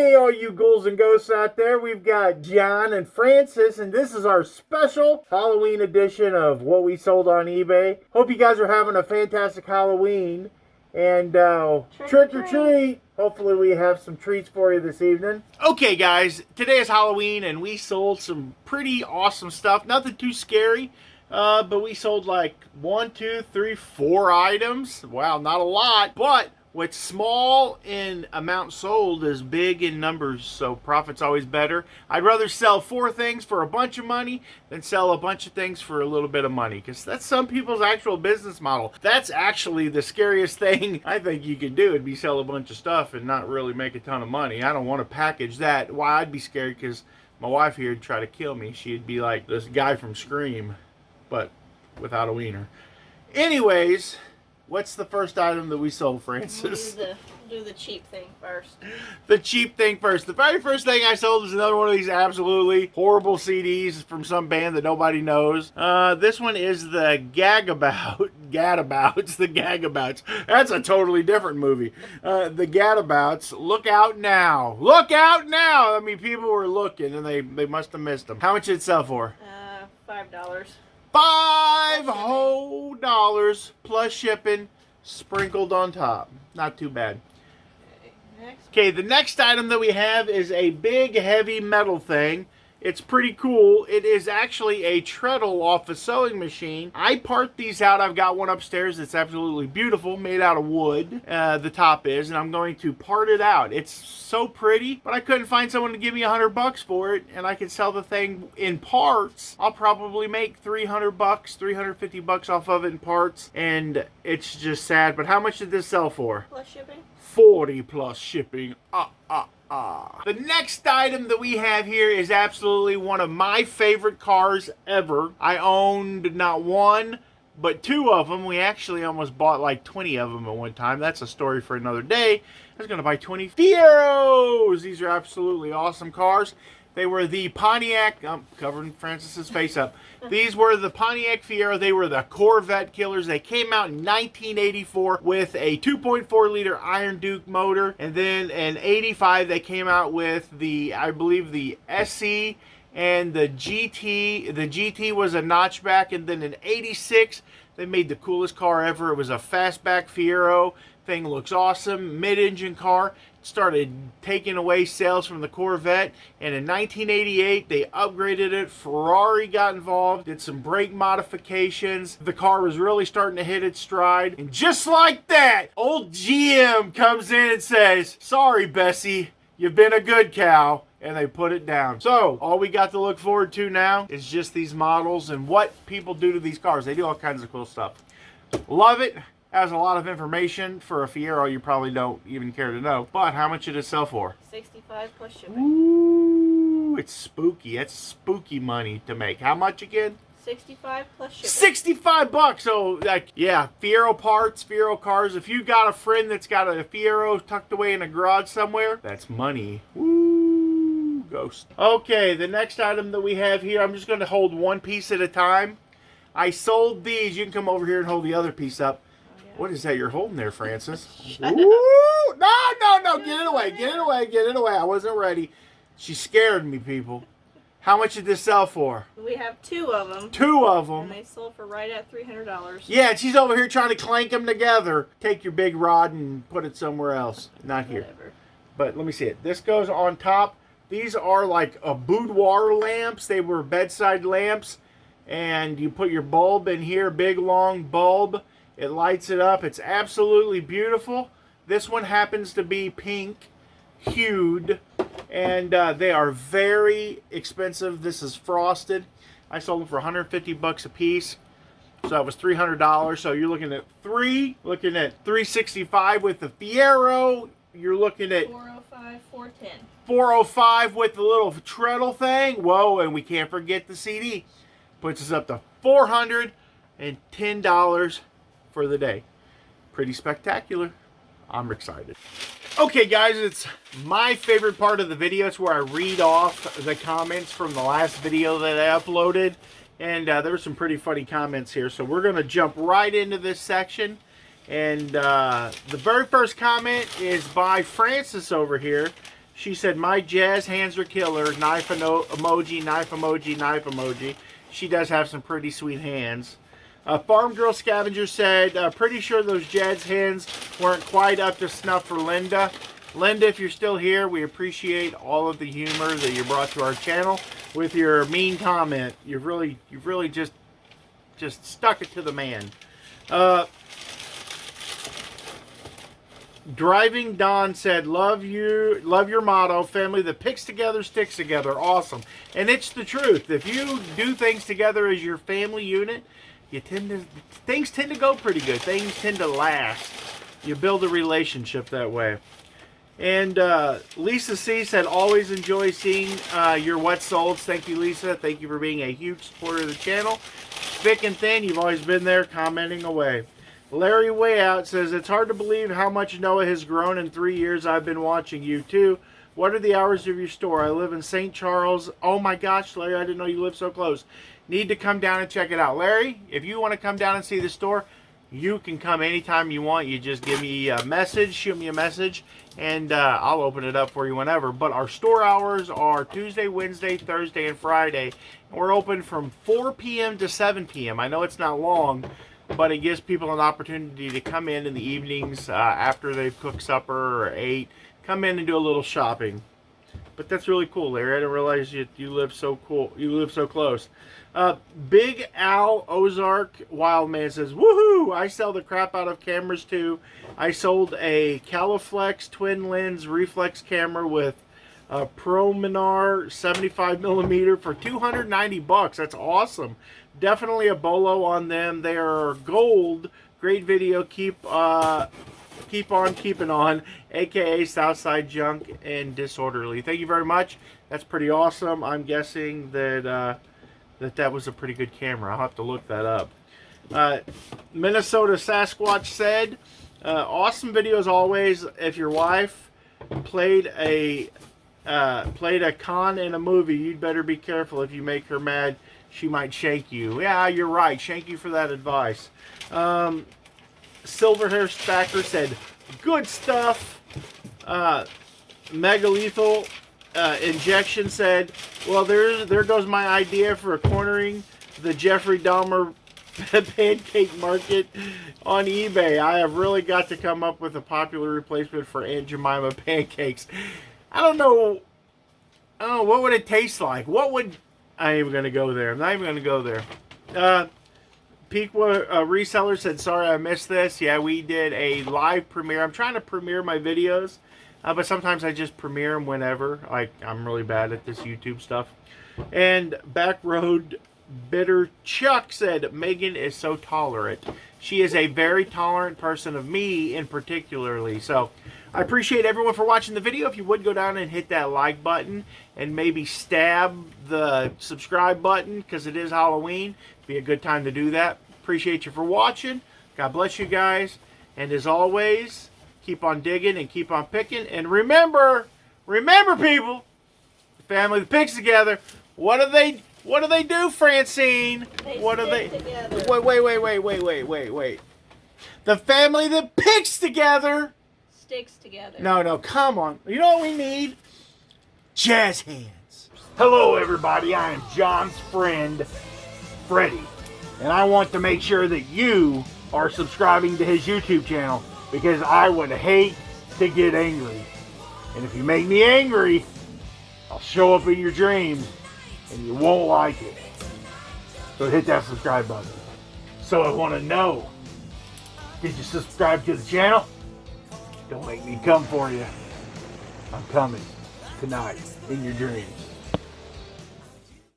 Hey, all you ghouls and ghosts out there, we've got John and Francis, and this is our special Halloween edition of what we sold on eBay. Hope you guys are having a fantastic Halloween, and trick or treat. Hopefully we have some treats for you this evening. Okay, guys, today is Halloween, and we sold some pretty awesome stuff. Nothing too scary, but we sold like 1, 2, 3, 4 items. Wow, not a lot, but what's small in amount sold is big in numbers, so profit's always better. I'd rather sell 4 things for a bunch of money than sell a bunch of things for a little bit of money, because that's some people's actual business model. That's actually the scariest thing I think you could do, would be sell a bunch of stuff and not really make a ton of money. I don't want to package that. Why, I'd be scared because my wife here would try to kill me. She'd be like this guy from Scream, but without a wiener. Anyways, what's the first item that we sold, Francis? We'll do the cheap thing first. The cheap thing first. The very first thing I sold is another one of these absolutely horrible CDs from some band that nobody knows. This one is the Gadabouts. The Gagabouts. That's a totally different movie. The Gadabouts. Look out now. Look out now. I mean, people were looking and they must have missed them. How much did it sell for? $5. $5 whole dollars plus shipping sprinkled on top. Not too bad. Okay, the next item that we have is a big heavy metal thing. It's pretty cool. It is actually a treadle off a sewing machine. I part these out. I've got one upstairs that's absolutely beautiful, made out of wood. The top is, and I'm going to part it out. It's so pretty, but I couldn't find someone to give me $100 for it, and I can sell the thing in parts. I'll probably make $300, $350 off of it in parts, and it's just sad. But how much did this sell for? Plus shipping? 40 plus shipping. The next item that we have here is absolutely one of my favorite cars ever. I owned not one, but 2 of them. We actually almost bought like 20 of them at one time. That's a story for another day. I was going to buy 20 Fieros. These are absolutely awesome cars. They were the Pontiac, I'm covering Francis's face up. These were the Pontiac Fiero. They were the Corvette killers. They came out in 1984 with a 2.4 liter Iron Duke motor. And then in 85, they came out with the, I believe, the SC and the GT. The GT was a notchback. And then in 86, they made the coolest car ever. It was a fastback Fiero. Thing looks awesome. Mid-engine car. Started taking away sales from the Corvette, and in 1988 they upgraded it. Ferrari got involved, did some brake modifications. The car was really starting to hit its stride, and just like that, old GM comes in and says, "Sorry, Bessie, you've been a good cow," and they put it down. So all we got to look forward to now is just these models and what people do to these cars. They do all kinds of cool stuff. Love it. Has a lot of information for a Fiero you probably don't even care to know. But how much did it sell for? $65 plus shipping. Ooh, it's spooky. That's spooky money to make. How much again? $65 plus shipping. $65. So, like, yeah, Fiero parts, Fiero cars. If you got a friend that's got a Fiero tucked away in a garage somewhere, that's money. Woo, ghost. Okay, the next item that we have here, I'm just going to hold one piece at a time. I sold these. You can come over here and hold the other piece up. What is that you're holding there, Francis? Ooh, no, get it away, get it away, get it away. I wasn't ready. She scared me, people. How much did this sell for? We have 2 of them. 2 of them. And they sold for right at $300. Yeah, and she's over here trying to clank them together. Take your big rod and put it somewhere else. Not here. Whatever. But let me see it. This goes on top. These are like a boudoir lamps. They were bedside lamps. And you put your bulb in here, big long bulb. It lights it up. It's absolutely beautiful. This one happens to be pink hued, and they are very expensive. This is frosted. I sold them for $150 a piece, so that was $300. So you're looking at $365 with the Fiero. You're looking at $405, $410. $405 with the little treadle thing. Whoa, and we can't forget the CD. Puts us up to $410 for the day. Pretty spectacular. I'm excited. Okay, guys, it's my favorite part of the video. It's where I read off the comments from the last video that I uploaded. And there were some pretty funny comments here. So we're going to jump right into this section. And the very first comment is by Francis over here. She said, my jazz hands are killer. Knife emoji, knife emoji, knife emoji. She does have some pretty sweet hands. Farm Girl Scavenger said, pretty sure those jazz hands weren't quite up to snuff for Linda. Linda, if you're still here, we appreciate all of the humor that you brought to our channel with your mean comment. You've really just stuck it to the man. Driving Don said, love your motto, family that picks together, sticks together. Awesome. And it's the truth. If you do things together as your family unit, things tend to go pretty good. Things tend to last. You build a relationship that way. And Lisa C said, always enjoy seeing your wet souls. Thank you, Lisa. Thank you for being a huge supporter of the channel. Thick and thin, you've always been there commenting away. Larry Way Out says, it's hard to believe how much Noah has grown in 3 years I've been watching you too. What are the hours of your store? I live in St. Charles. Oh my gosh, Larry, I didn't know you lived so close. Need to come down and check it out. Larry, if you want to come down and see the store, you can come anytime you want. You just give me a message, shoot me a message, and I'll open it up for you whenever. But our store hours are Tuesday, Wednesday, Thursday, and Friday. And we're open from 4 p.m. to 7 p.m. I know it's not long, but it gives people an opportunity to come in the evenings after they've cooked supper or ate. Come in and do a little shopping. But that's really cool, Larry. I didn't realize you live so cool. You live so close. Big Al Ozark Wildman says, woohoo! I sell the crap out of cameras too. I sold a Califlex twin lens reflex camera with a Prominar 75mm for $290. That's awesome. Definitely a bolo on them. They are gold. Great video. Keep on keeping on, aka Southside Junk and Disorderly. Thank you very much. That's pretty awesome. I'm guessing that that was a pretty good camera. I'll have to look that up. Minnesota Sasquatch said, awesome video as always. If your wife played a con in a movie, you'd better be careful. If you make her mad, she might shank you. Yeah, you're right. Shank you for that advice. Silver Hair Stacker said, good stuff. Megalethal Injection said, well, there goes my idea for cornering the Jeffrey Dahmer pancake market on eBay. I have really got to come up with a popular replacement for Aunt Jemima pancakes. I don't know. Oh, what would it taste like? I ain't even going to go there. I'm not even going to go there. Pequa Reseller said, sorry I missed this. Yeah, we did a live premiere. I'm trying to premiere my videos, but sometimes I just premiere them whenever. Like, I'm really bad at this YouTube stuff. And Backroad Bitter Chuck said, Megan is so tolerant. She is a very tolerant person of me in particularly. So I appreciate everyone for watching the video. If you would go down and hit that like button and maybe stab the subscribe button because it is Halloween. Be a good time to do that. Appreciate you for watching. God bless you guys. And as always, keep on digging and keep on picking. And remember people, the family that picks together. What do they do, Francine? What do they? Together. Wait. The family that picks together Sticks together. No, come on. You know what we need? Jazz hands. Hello, everybody. I am John's friend, Freddie. And I want to make sure that you are subscribing to his YouTube channel because I would hate to get angry. And if you make me angry, I'll show up in your dreams and you won't like it. So hit that subscribe button. So I want to know, did you subscribe to the channel? Don't make me come for you. I'm coming tonight in your dreams.